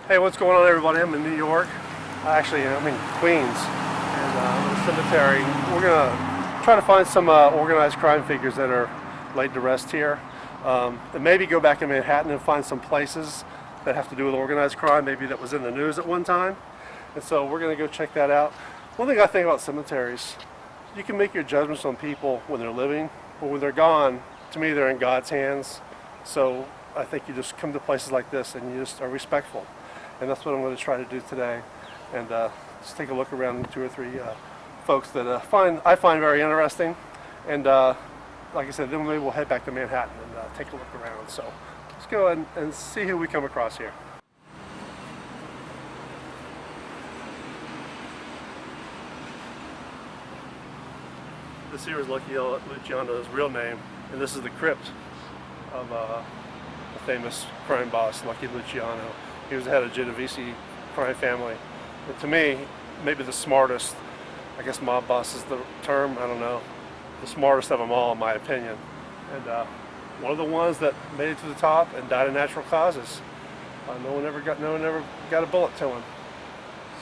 Hey, what's going on, everybody? I'm in New York. Actually, I'm in Queens, and at the cemetery. We're gonna try to find some organized crime figures that are laid to rest here, and maybe go back in Manhattan and find some places that have to do with organized crime, maybe that was in the news at one time. And so we're gonna go check that out. One thing I think about cemeteries, you can make your judgments on people when they're living, but when they're gone, to me, they're in God's hands. So I think you just come to places like this and you just are respectful. And that's what I'm going to try to do today, and just take a look around two or three folks that I find very interesting, and like I said, then maybe we'll head back to Manhattan and take a look around. So let's go and see who we come across here. This here is Lucky Luciano's real name, and this is the crypt of the famous crime boss, Lucky Luciano. He was the head of Genovese crime family. And to me, maybe the smartest, I guess mob boss is the term, I don't know, the smartest of them all in my opinion. And one of the ones that made it to the top and died of natural causes. No one ever got a bullet to him.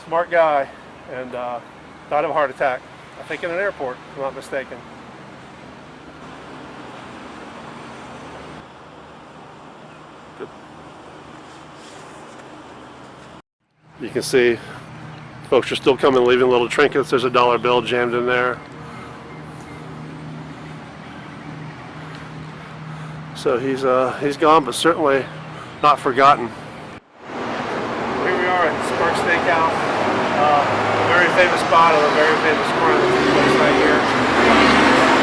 Smart guy, and died of a heart attack, I think in an airport, if I'm not mistaken. You can see folks are still coming, leaving little trinkets. There's a dollar bill jammed in there. So he's gone, but certainly not forgotten. Here we are at Spark Steakhouse, a very famous spot of a very famous crime place right here.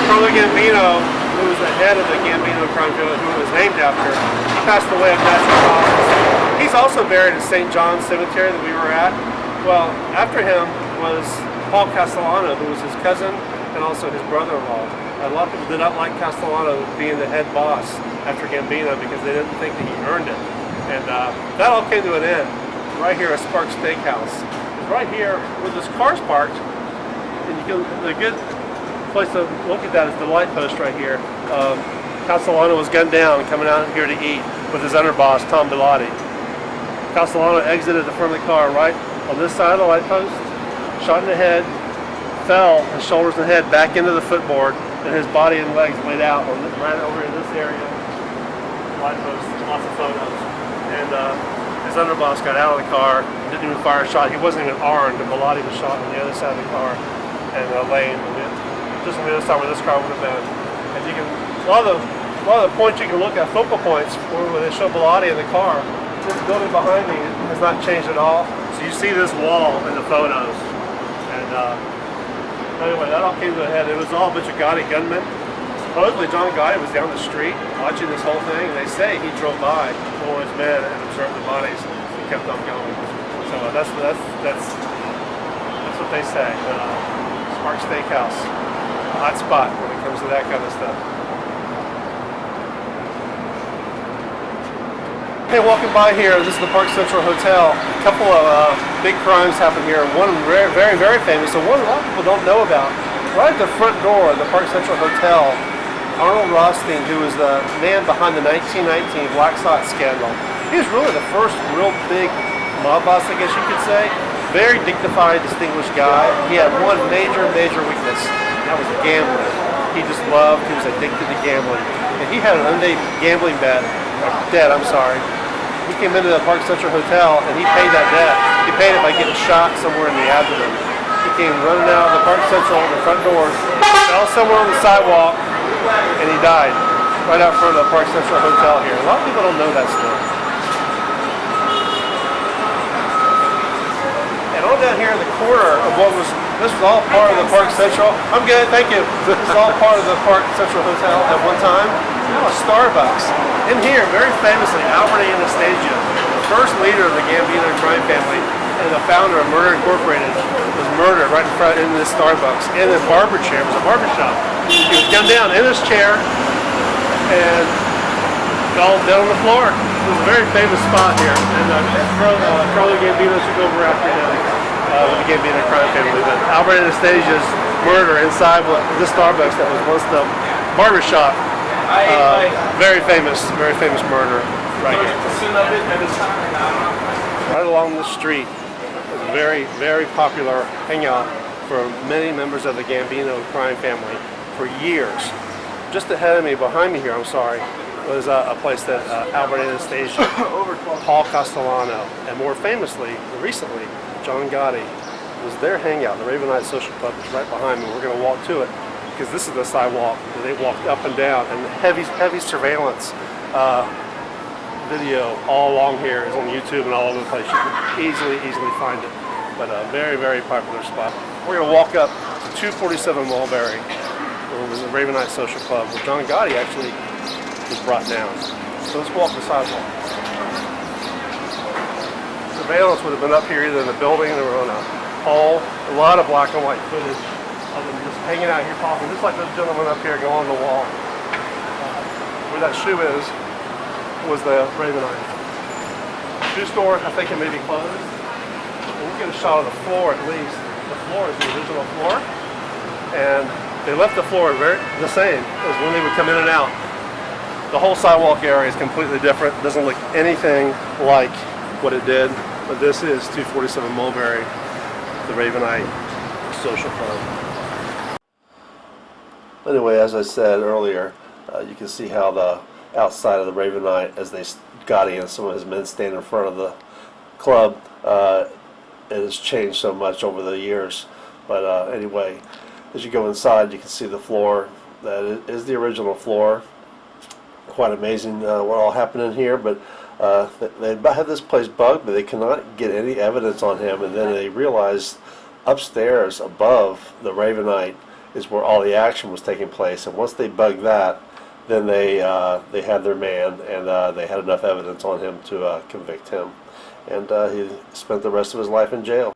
Carlo Gambino, who was the head of the Gambino crime family, who it was named after, he passed away of natural causes. He's also buried at St. John's Cemetery that we were at. Well, after him was Paul Castellano, who was his cousin and also his brother-in-law. A lot of people did not like Castellano being the head boss after Gambino because they didn't think that he earned it. And that all came to an end right here at Spark Steakhouse. Right here where this car's parked, and the good place to look at that is the light post right here. Castellano was gunned down coming out here to eat with his underboss, Tom Bilotti. Castellano exited the front of the car right on this side of the light post, shot in the head, fell, his shoulders and head back into the footboard, and his body and legs laid out right over in this area. Light post, lots of photos. And his underboss got out of the car, didn't even fire a shot. He wasn't even armed, and Bilotti was shot on the other side of the car and laying just on the other side where this car would have been. And you can, a lot of the points you can look at, focal points, where they show Bilotti in the car. This building behind me has not changed at all. So you see this wall in the photos. And anyway, that all came to a head. It was all a bunch of Gotti gunmen. Supposedly John Gotti was down the street watching this whole thing. And they say he drove by for his men and observed the bodies and kept on going. So that's what they say. Spark Steakhouse, a hot spot when it comes to that kind of stuff. Hey, walking by here, this is the Park Central Hotel. A couple of big crimes happened here. One very, very, very famous, and one a lot of people don't know about. Right at the front door of the Park Central Hotel, Arnold Rothstein, who was the man behind the 1919 Black Sox scandal. He was really the first real big mob boss, I guess you could say. Very dignified, distinguished guy. He had one major weakness, and that was gambling. He just loved, he was addicted to gambling. And he had an unpaid gambling debt. He came into the Park Central Hotel and he paid that debt. He paid it by getting shot somewhere in the abdomen. He came running out of the Park Central, the front doors, fell somewhere on the sidewalk, and he died right out front of the Park Central Hotel here. A lot of people don't know that story. And on down here in the corner of this was all part of the Park Central. I'm good, thank you. This was all part of the Park Central Hotel at one time. Now a Starbucks. In here, very famously, Albert Anastasia, the first leader of the Gambino crime family and the founder of Murder Incorporated, was murdered right in front in this Starbucks in a barber chair. It was a barber shop. He was gunned down in his chair and fell down on the floor. It was a very famous spot here. And Carlo Gambino took over after him with the Gambino crime family. But Albert Anastasia's murder inside this Starbucks that was once the barber shop. Very famous murder right here. Right along the street is a very, very popular hangout for many members of the Gambino crime family for years. Just ahead of me, behind me here, I'm sorry, was a place that Albert Anastasia, Paul Castellano, and more famously, recently, John Gotti, was their hangout. The Ravenite Social Club is right behind me. We're going to walk to it because this is the sidewalk that they walked up and down, and heavy surveillance video all along here is on YouTube and all over the place. You can easily find it. But a very, very popular spot. We're going to walk up to 247 Mulberry, where it was the Ravenite Social Club, where John Gotti actually was brought down. So let's walk the sidewalk. Surveillance would have been up here either in the building or on a pole. A lot of black and white footage of them just hanging out here talking, just like those gentlemen up here go on the wall. Where that shoe is was the Ravenite. Shoe store, I think it may be closed. We'll get a shot of the floor at least. The floor is the original floor. And they left the floor the same as when they would come in and out. The whole sidewalk area is completely different. It doesn't look anything like what it did. But this is 247 Mulberry, the Ravenite Social Club. Anyway, as I said earlier, you can see how the outside of the Ravenite, as Gotti and some of his men stand in front of the club, it has changed so much over the years. But anyway, as you go inside, you can see the floor. That is the original floor. Quite amazing what all happened in here. But they had this place bugged, but they cannot get any evidence on him. And then they realized upstairs above the Ravenite is where all the action was taking place. And once they bugged that, then they had their man, and they had enough evidence on him to convict him. And he spent the rest of his life in jail.